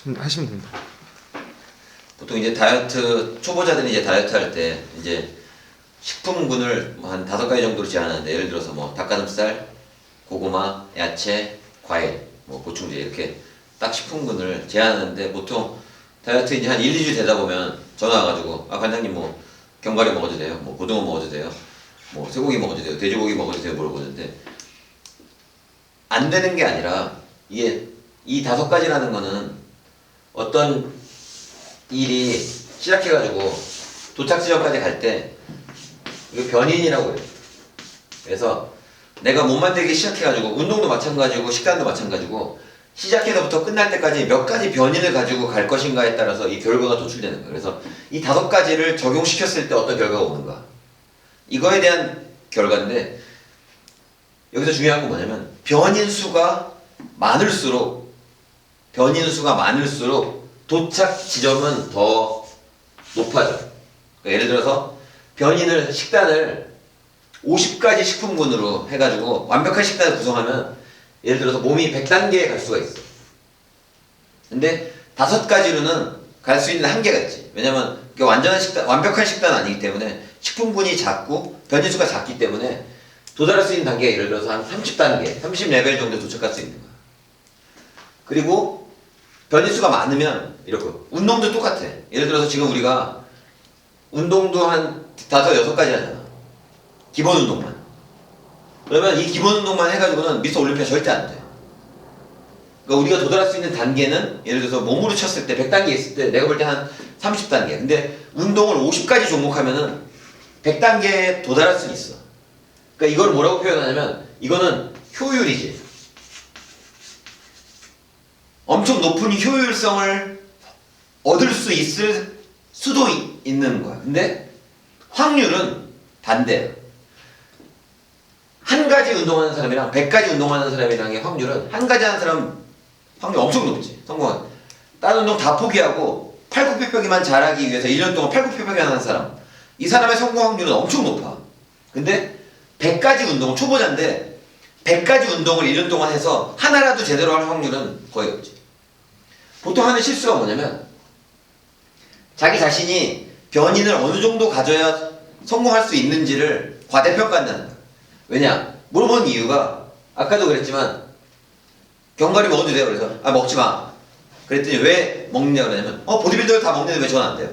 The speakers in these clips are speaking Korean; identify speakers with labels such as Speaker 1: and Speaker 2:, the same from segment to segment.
Speaker 1: 하시면 됩니다.
Speaker 2: 보통 이제 다이어트 초보자들이 이제 다이어트 할 때 이제 식품군을 한 5가지 정도로 제한하는데, 예를 들어서 뭐 닭가슴살, 고구마, 야채, 과일, 뭐 보충제 이렇게 딱 식품군을 제한하는데, 보통 다이어트 이제 한 1, 2주 되다 보면 전화 와가지고 아 관장님 뭐 견과류 먹어도 돼요? 뭐 고등어 먹어도 돼요? 뭐 쇠고기 먹어도 돼요? 돼지고기 먹어도 돼요? 물어보는데, 안 되는 게 아니라 이게 이 5가지라는 거는 어떤 일이 시작해가지고 도착 지점까지 갈 때 이거 변인이라고 해요. 그래서 내가 몸 만들기 시작해가지고 운동도 마찬가지고 식단도 마찬가지고 시작해서부터 끝날 때까지 몇 가지 변인을 가지고 갈 것인가에 따라서 이 결과가 도출되는 거예요. 그래서 이 5가지를 적용시켰을 때 어떤 결과가 오는가, 이거에 대한 결과인데, 여기서 중요한 건 뭐냐면 변인 수가 많을수록 도착 지점은 더 높아져. 그러니까 예를 들어서 식단을 50가지 식품군으로 해가지고 완벽한 식단을 구성하면 예를 들어서 몸이 100단계에 갈 수가 있어. 근데 5가지로는 갈 수 있는 한계가 있지. 왜냐면 그게 완벽한 식단은 아니기 때문에 식품군이 작고 변인수가 작기 때문에 도달할 수 있는 단계가 예를 들어서 한 30단계, 30레벨 정도 도착할 수 있는 거야. 그리고 변인수가 많으면 이렇게 운동도 똑같아. 예를 들어서 지금 우리가 운동도 한 5, 6가지 하잖아. 기본 운동만. 그러면 이 기본 운동만 해가지고는 미스터 올림피아 절대 안 돼. 그러니까 우리가 도달할 수 있는 단계는 예를 들어서 몸으로 쳤을 때 100단계 있을 때 내가 볼 때 한 30단계. 근데 운동을 50가지 종목하면은 100단계에 도달할 수 있어. 그러니까 이걸 뭐라고 표현하냐면 이거는 효율이지. 엄청 높은 효율성을 얻을 수 있을 수도 있는 거야. 근데 확률은 반대야. 한 가지 운동하는 사람이랑 100가지 운동하는 사람이랑의 확률은, 한 가지 하는 사람 확률 엄청 높지. 성공한. 다른 운동 다 포기하고 팔굽혀펴기만 잘하기 위해서 1년 동안 팔굽혀펴기 하는 사람, 이 사람의 성공 확률은 엄청 높아. 근데 100가지 운동, 초보자인데 100가지 운동을 1년 동안 해서 하나라도 제대로 할 확률은 거의 없지. 보통 하는 실수가 뭐냐면 자기 자신이 변인을 어느 정도 가져야 성공할 수 있는지를 과대평가한다는 거야. 왜냐? 물어본 이유가 아까도 그랬지만 견과류 먹어도 돼요. 그래서 아 먹지 마. 그랬더니 왜 먹느냐 그러냐면 보디빌더를 다 먹는데 왜 저는 안 돼요?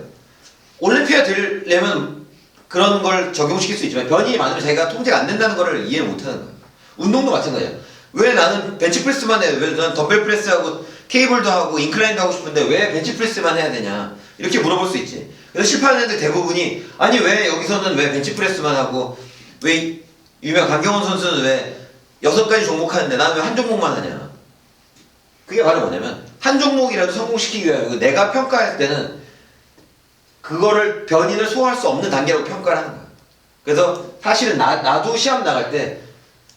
Speaker 2: 올림피아 되려면 그런 걸 적용시킬 수 있지만 변인이 많으면 자기가 통제가 안 된다는 걸 이해를 못하는 거야. 운동도 마찬가지야. 왜 나는 벤치프레스만 해? 왜 나는 덤벨 프레스하고 케이블도 하고 인클라인도 하고 싶은데 왜 벤치프레스만 해야 되냐? 이렇게 물어볼 수 있지. 그래서 실패하는 애들 대부분이 아니 왜 여기서는 왜 벤치프레스만 하고 왜 유명 강경원 선수는 왜 6가지 종목 하는데 나는 왜 한 종목만 하냐? 그게 바로 뭐냐면 한 종목이라도 성공시키기 위해 내가 평가할 때는 그거를 변인을 소화할 수 없는 단계라고 평가를 하는 거야. 그래서 사실은 나도 시합 나갈 때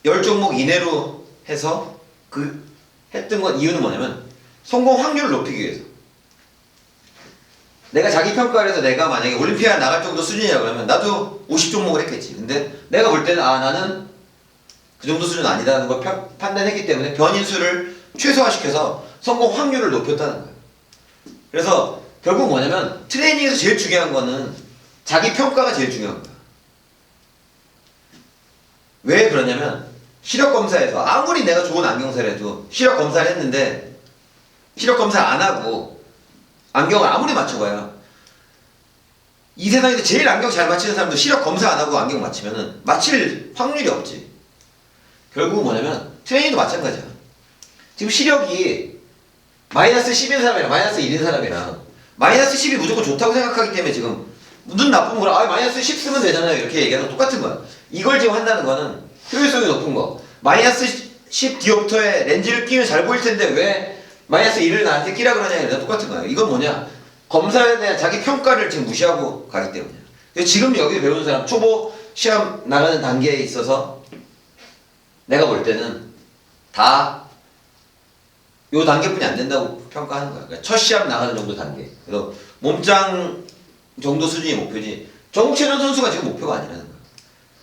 Speaker 2: 10종목 이내로 해서 했던 건 이유는 뭐냐면 성공 확률을 높이기 위해서. 내가 자기 평가를 해서 내가 만약에 올림피아 나갈 정도 수준이라고 하면 나도 50종목을 했겠지. 근데 내가 볼 때는 나는 그 정도 수준은 아니다라는 걸 판단했기 때문에 변인수를 최소화시켜서 성공 확률을 높였다는 거예요. 그래서 결국 뭐냐면 트레이닝에서 제일 중요한 거는 자기 평가가 제일 중요한 거야. 왜 그러냐면 시력 검사에서 아무리 내가 좋은 안경사를 해도 시력 검사를 했는데 시력 검사를 안 하고 안경을 아무리 맞춰봐야 이 세상에서 제일 안경 잘 맞히는 사람도 시력 검사 안 하고 안경 맞히면은 맞힐 확률이 없지. 결국은 뭐냐면 트레이닝도 마찬가지야. 지금 시력이 마이너스 10인 사람이랑 마이너스 1인 사람이랑 마이너스 10이 무조건 좋다고 생각하기 때문에 지금 눈 나쁜 거랑 마이너스 10 쓰면 되잖아요 이렇게 얘기하는 거 똑같은 거야. 이걸 지금 한다는 거는 효율성이 높은 거. 마이너스 10 디옵터에 렌즈를 끼면 잘 보일 텐데 왜 마이너스 1을 나한테 끼라 그러냐 이런 똑같은 거예요. 이건 뭐냐? 검사에 대한 자기 평가를 지금 무시하고 가기 때문이야. 지금 여기 배우는 사람 초보 시험 나가는 단계에 있어서 내가 볼 때는 다 요 단계뿐이 안 된다고 평가하는 거야. 그러니까 첫 시합 나가는 정도 단계. 그래서 몸짱 정도 수준이 목표지 정국체전 선수가 지금 목표가 아니라는 거야.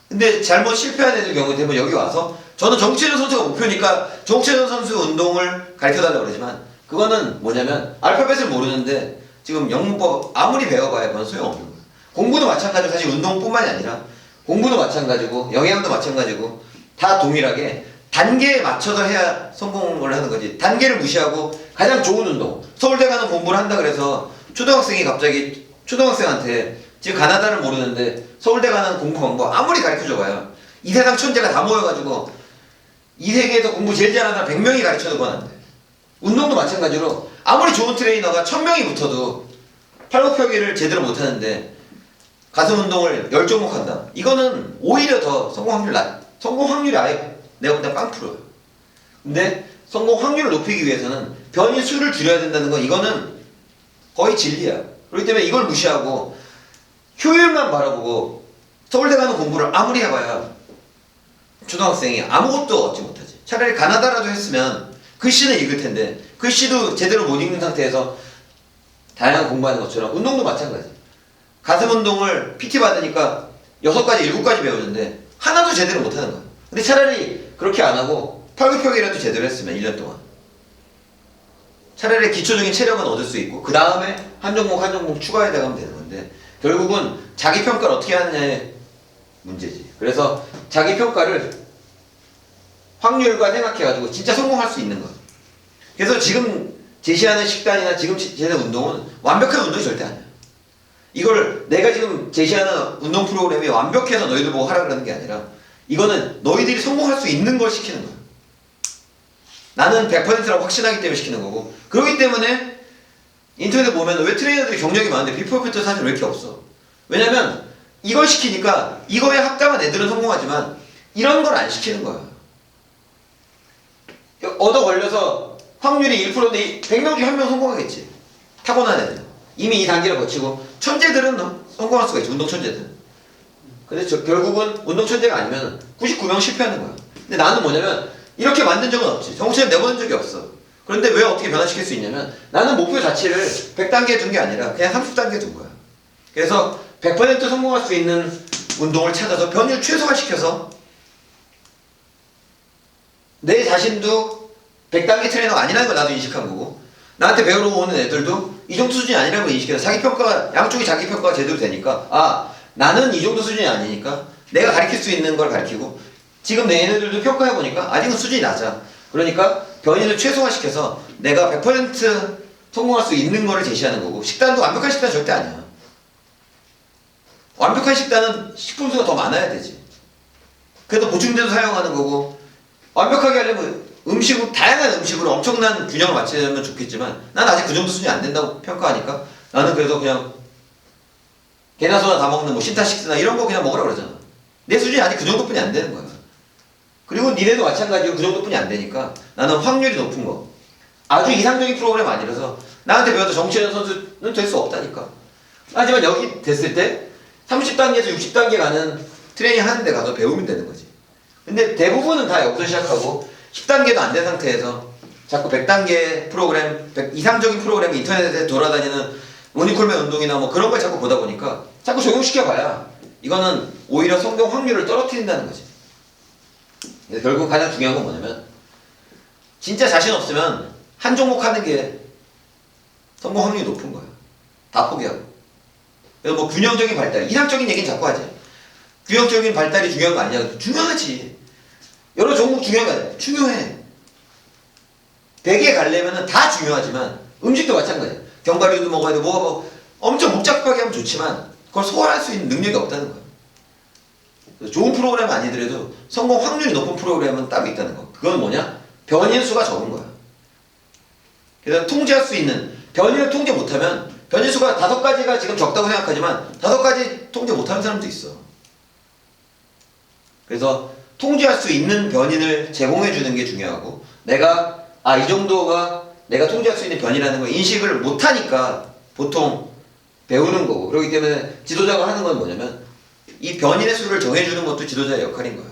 Speaker 2: 근데 잘못 실패한 애들 경우에 되면 여기 와서 저는 정국체전 선수가 목표니까 정국체전 선수 운동을 가르쳐달라고 그러지만 그거는 뭐냐면 알파벳을 모르는데 지금 영문법 아무리 배워봐야 그건 소용없는 거야. 공부도 마찬가지로 사실 운동뿐만이 아니라 공부도 마찬가지고 영양도 마찬가지고 다 동일하게 단계에 맞춰서 해야 성공을 하는 거지. 단계를 무시하고 가장 좋은 운동 서울대 가는 공부를 한다 그래서 초등학생이 갑자기 초등학생한테 지금 가나다를 모르는데 서울대 가는 공부 방법 아무리 가르쳐줘봐요. 이 세상 천재가 다 모여가지고 이 세계에서 공부 제일 잘하는 사람 100명이 가르쳐도 그건 안 돼. 운동도 마찬가지로 아무리 좋은 트레이너가 1000명이 붙어도 팔굽혀펴기를 제대로 못하는데 가슴 운동을 10종목 한다. 이거는 오히려 더 성공 확률이 아예 내가 볼 때 빵프로야. 근데 성공 확률을 높이기 위해서는 변이 수를 줄여야 된다는 건 이거는 거의 진리야. 그렇기 때문에 이걸 무시하고 효율만 바라보고 서울대 가는 공부를 아무리 해봐야 초등학생이 아무것도 얻지 못하지. 차라리 가나다라도 했으면 글씨는 읽을 텐데 글씨도 제대로 못 읽는 상태에서 다양한 공부하는 것처럼 운동도 마찬가지. 가슴 운동을 PT 받으니까 6가지, 7가지 배우는데 하나도 제대로 못하는 거야. 근데 차라리 그렇게 안 하고 팔굽혀펴기라도 제대로 했으면 1년 동안 차라리 기초적인 체력은 얻을 수 있고 그 다음에 한 종목 추가해 나가면 되는 건데 결국은 자기 평가를 어떻게 하느냐의 문제지. 그래서 자기 평가를 확률과 생각해가지고 진짜 성공할 수 있는 거. 그래서 지금 제시하는 식단이나 지금 제시하는 운동은 완벽한 운동이 절대 아니야. 이걸 내가 지금 제시하는 운동 프로그램이 완벽해서 너희들 보고 하라 그러는 게 아니라 이거는 너희들이 성공할 수 있는 걸 시키는 거야. 나는 100%라고 확신하기 때문에 시키는 거고 그렇기 때문에 인터넷에 보면 왜 트레이너들이 경력이 많은데 비포 애프터 사실 왜 이렇게 없어? 왜냐면 이걸 시키니까 이거에 합당한 애들은 성공하지만 이런 걸 안 시키는 거야. 얻어 걸려서 확률이 1%인데 100명 중에 1명 성공하겠지. 타고난 애들. 이미 이 단계를 거치고 천재들은 성공할 수가 있지. 운동 천재들은. 근데 결국은 운동 천재가 아니면 99명 실패하는 거야. 근데 나는 뭐냐면 이렇게 만든 적은 없지. 정치는 내보낸 적이 없어. 그런데 왜 어떻게 변화시킬 수 있냐면 나는 목표 자체를 100단계에 둔 게 아니라 그냥 30단계에 둔 거야. 그래서 100% 성공할 수 있는 운동을 찾아서 변이를 최소화시켜서 내 자신도 100단계 트레이너가 아니라는 걸 나도 인식한 거고 나한테 배우러 오는 애들도 이 정도 수준이 아니라는 걸 인식해서 자기평가가 양쪽이 자기평가가 제대로 되니까 아 나는 이 정도 수준이 아니니까 내가 가르칠 수 있는 걸 가르치고 지금 내 애들도 평가해보니까 아직은 수준이 낮아. 그러니까 변이를 최소화시켜서 내가 100% 성공할 수 있는 거를 제시하는 거고 식단도 완벽한 식단은 절대 아니야. 완벽한 식단은 식품수가 더 많아야 되지. 그래도 보충제도 사용하는 거고 완벽하게 하려면 다양한 음식으로 엄청난 균형을 맞추려면 좋겠지만 난 아직 그 정도 수준이 안 된다고 평가하니까 나는 그래서 그냥 개나 소나 다 먹는 뭐 신타식스나 이런 거 그냥 먹으라 그러잖아. 내 수준이 아직 그 정도뿐이 안 되는 거야. 그리고 니네도 마찬가지로 그 정도뿐이 안 되니까 나는 확률이 높은 거 아주 이상적인 프로그램 아니라서 나한테 배워도 정치하는 선수는 될 수 없다니까. 하지만 여기 됐을 때 30단계에서 60단계 가는 트레이닝 하는 데 가서 배우면 되는 거지. 근데 대부분은 다 여기서 시작하고 10단계도 안 된 상태에서 자꾸 100단계 프로그램, 이상적인 프로그램 인터넷에 돌아다니는 모니콜맨 운동이나 뭐 그런 걸 자꾸 보다 보니까 자꾸 적용시켜봐야 이거는 오히려 성공 확률을 떨어뜨린다는 거지. 결국 가장 중요한 건 뭐냐면 진짜 자신 없으면 한 종목 하는 게 성공 확률이 높은 거야. 다 포기하고. 그래서 뭐 균형적인 발달, 이상적인 얘기는 자꾸 하지. 균형적인 발달이 중요한 거 아니냐? 중요하지. 여러 종목 중요한 거 아니야? 중요해. 100에 가려면 다 중요하지만 음식도 마찬가지야. 견과류도 먹어야 돼. 뭐 엄청 복잡하게 하면 좋지만 그걸 소화할 수 있는 능력이 없다는 거야. 좋은 프로그램 아니더라도 성공 확률이 높은 프로그램은 따로 있다는 거. 그건 뭐냐? 변인 수가 적은 거야. 그래서 통제할 수 있는 변이를 통제 못하면 변인 수가 5가지가 지금 적다고 생각하지만 5가지 통제 못하는 사람도 있어. 그래서 통제할 수 있는 변인을 제공해 주는 게 중요하고 내가 이 정도가 내가 통제할 수 있는 변이라는 걸 인식을 못하니까 보통 배우는 거고 그렇기 때문에 지도자가 하는 건 뭐냐면 이 변인의 수를 정해주는 것도 지도자의 역할인 거야.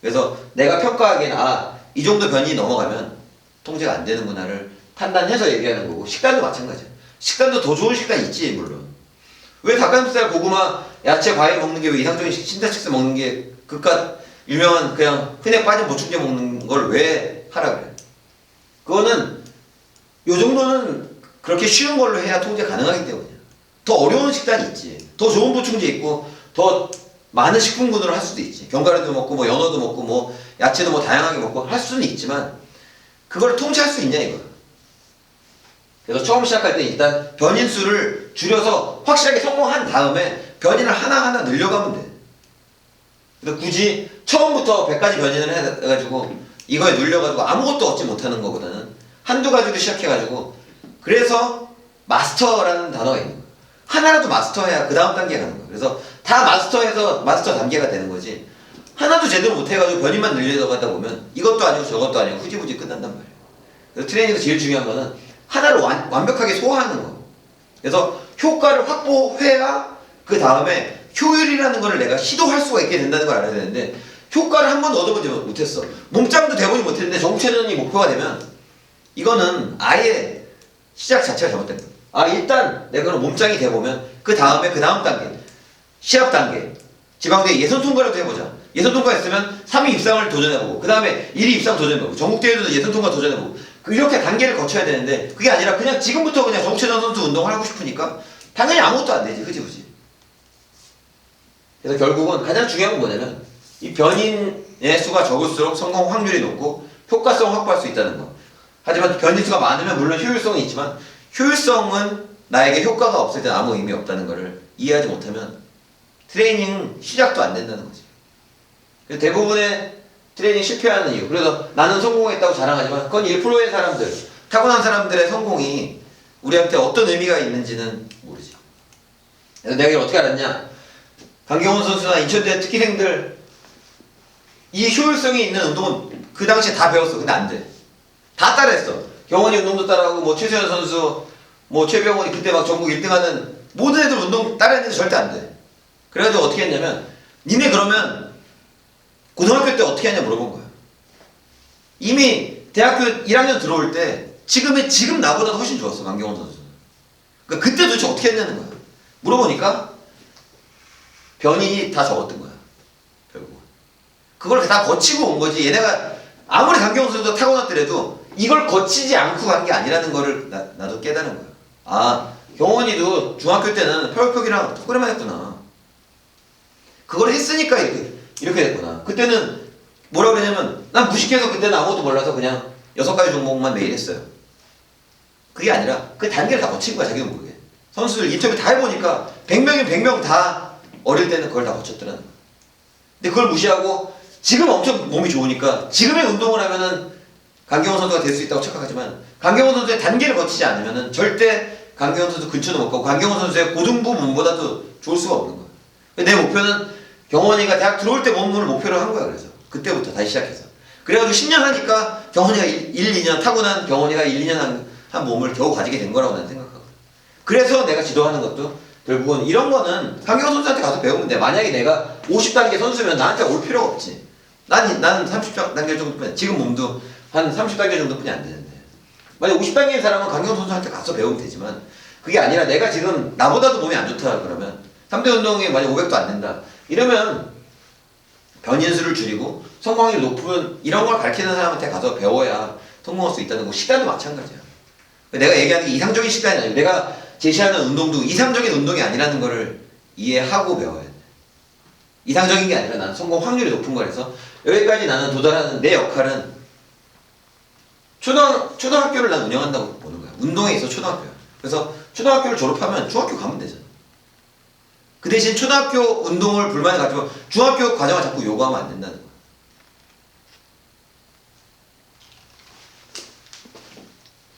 Speaker 2: 그래서 내가 평가하기에는 이 정도 변인이 넘어가면 통제가 안 되는구나를 판단해서 얘기하는 거고 식단도 마찬가지야. 식단도 더 좋은 식단 있지 물론. 왜 닭가슴살, 고구마, 야채, 과일 먹는 게 왜 이상적인 신타식스 먹는 게 그깟 유명한 그냥 흔해 빠진 보충제 먹는 걸 왜 하라 그래? 그거는 요 정도는 그렇게 쉬운 걸로 해야 통제 가능하기 때문이야. 더 어려운 식단이 있지. 더 좋은 보충제 있고 더 많은 식품군으로 할 수도 있지. 견과류도 먹고 뭐 연어도 먹고 뭐 야채도 뭐 다양하게 먹고 할 수는 있지만 그걸 통제할 수 있냐 이거야. 그래서 처음 시작할 때 일단 변인수를 줄여서 확실하게 성공한 다음에 변인을 하나하나 늘려가면 돼. 그래서 굳이 처음부터 100가지 변인을 해가지고 이거에 눌려가지고 아무것도 얻지 못하는 것보다는 한두 가지로 시작해가지고 그래서 마스터라는 단어가 있는 거야. 하나라도 마스터해야 그 다음 단계가 가는 거야. 그래서 다 마스터해서 마스터 단계가 되는 거지. 하나도 제대로 못해가지고 변인만 늘려가다 보면 이것도 아니고 저것도 아니고 후지부지 끝난단 말이야. 그래서 트레이닝에서 제일 중요한 거는 하나를 완벽하게 소화하는 거. 그래서 효과를 확보해야 그 다음에 효율이라는 거를 내가 시도할 수가 있게 된다는 걸 알아야 되는데 효과를 한 번도 얻어보지 못했어. 몸짱도 돼보지 못했는데 정체전이 목표가 되면 이거는 아예 시작 자체가 잘못된 거야. 아 일단 내가 몸짱이 돼보면 그 다음에 그 다음 단계 시합 단계 지방대회 예선 통과라도 해보자. 예선 통과했으면 3위 입상을 도전해보고 그 다음에 1위 입상 도전해보고 전국대회도 예선 통과 도전해보고 이렇게 단계를 거쳐야 되는데 그게 아니라 그냥 지금부터 그냥 정체전 선수 운동을 하고 싶으니까 당연히 아무것도 안 되지. 흐지부지. 그래서 결국은 가장 중요한 건 뭐냐면 이 변인의 수가 적을수록 성공 확률이 높고 효과성을 확보할 수 있다는 거. 하지만 변인 수가 많으면 물론 효율성이 있지만 효율성은 나에게 효과가 없을 때 아무 의미 없다는 것을 이해하지 못하면 트레이닝 시작도 안 된다는 거지. 그래서 대부분의 트레이닝 실패하는 이유. 그래서 나는 성공했다고 자랑하지만 그건 1%의 사람들, 타고난 사람들의 성공이 우리한테 어떤 의미가 있는지는 모르지. 그래서 내가 이걸 어떻게 알았냐? 강경원 선수나 인천대 특기생들 이 효율성이 있는 운동은 그 당시에 다 배웠어. 근데 안 돼. 다 따라했어. 경원이 운동도 따라하고 뭐 최수현 선수, 뭐 최병원이 그때 막 전국 1등하는 모든 애들 운동 따라했는데 절대 안 돼. 그래가지고 어떻게 했냐면 니네 그러면 고등학교 때 어떻게 하냐 물어본 거야. 이미 대학교 1학년 들어올 때 지금 나보다 훨씬 좋았어. 강경원 선수는. 그러니까 그때 도대체 어떻게 했냐는 거야. 물어보니까 변인이 다 적었던 거야. 결국 그걸 다 거치고 온 거지. 얘네가 아무리 강경원 선수가 타고났더라도 이걸 거치지 않고 간 게 아니라는 거를 나도 깨달은 거야. 아 경원이도 중학교 때는 펄펄이랑 턱걸이만 했구나. 그걸 했으니까 이렇게 됐구나. 그때는 뭐라 그러냐면 난 무식해서 그때는 아무것도 몰라서 그냥 6가지 종목만 매일 했어요. 그게 아니라 그 단계를 다 거친 거야. 자기도 모르게. 선수들 인터뷰 다 해보니까 100명이면 100명 다 어릴 때는 그걸 다 거쳤더라는 거야. 근데 그걸 무시하고 지금 엄청 몸이 좋으니까 지금의 운동을 하면은 강경원 선수가 될 수 있다고 착각하지만 강경원 선수의 단계를 거치지 않으면은 절대 강경원 선수 근처도 못 가고 강경원 선수의 고등부 몸보다도 좋을 수가 없는 거야. 내 목표는 경원이가 대학 들어올 때 몸을 목표로 한 거야. 그래서 그때부터 다시 시작해서 그래가지고 10년 하니까 경원이가 1, 2년 타고난 경원이가 1, 2년 한 몸을 겨우 가지게 된 거라고 나는 생각하거든. 그래서 내가 지도하는 것도 결국은 이런 거는 강경원 선수한테 가서 배우면 돼. 만약에 내가 50단계 선수면 나한테 올 필요가 없지. 나는 30단계 정도뿐이야. 지금 몸도 한 30단계 정도뿐이 안 되는데 만약 50단계인 사람은 강경원 선수한테 가서 배우면 되지만 그게 아니라 내가 지금 나보다도 몸이 안 좋다 그러면 3대 운동이 만약 500도 안 된다 이러면 변인수를 줄이고 성공률이 높은 이런 걸 가르치는 사람한테 가서 배워야 성공할 수 있다는 거. 식단도 마찬가지야. 내가 얘기하는 게 이상적인 식단이 아니고 내가 제시하는 운동도 이상적인 운동이 아니라는 거를 이해하고 배워야 돼. 이상적인 게 아니라 나는 성공 확률이 높은 거라서 여기까지 나는 도달하는 내 역할은 초등학교를 난 운영한다고 보는 거야. 운동에 있어 초등학교야. 그래서 초등학교를 졸업하면 중학교 가면 되잖아. 그 대신 초등학교 운동을 불만을 가지고 중학교 과정을 자꾸 요구하면 안 된다는 거야.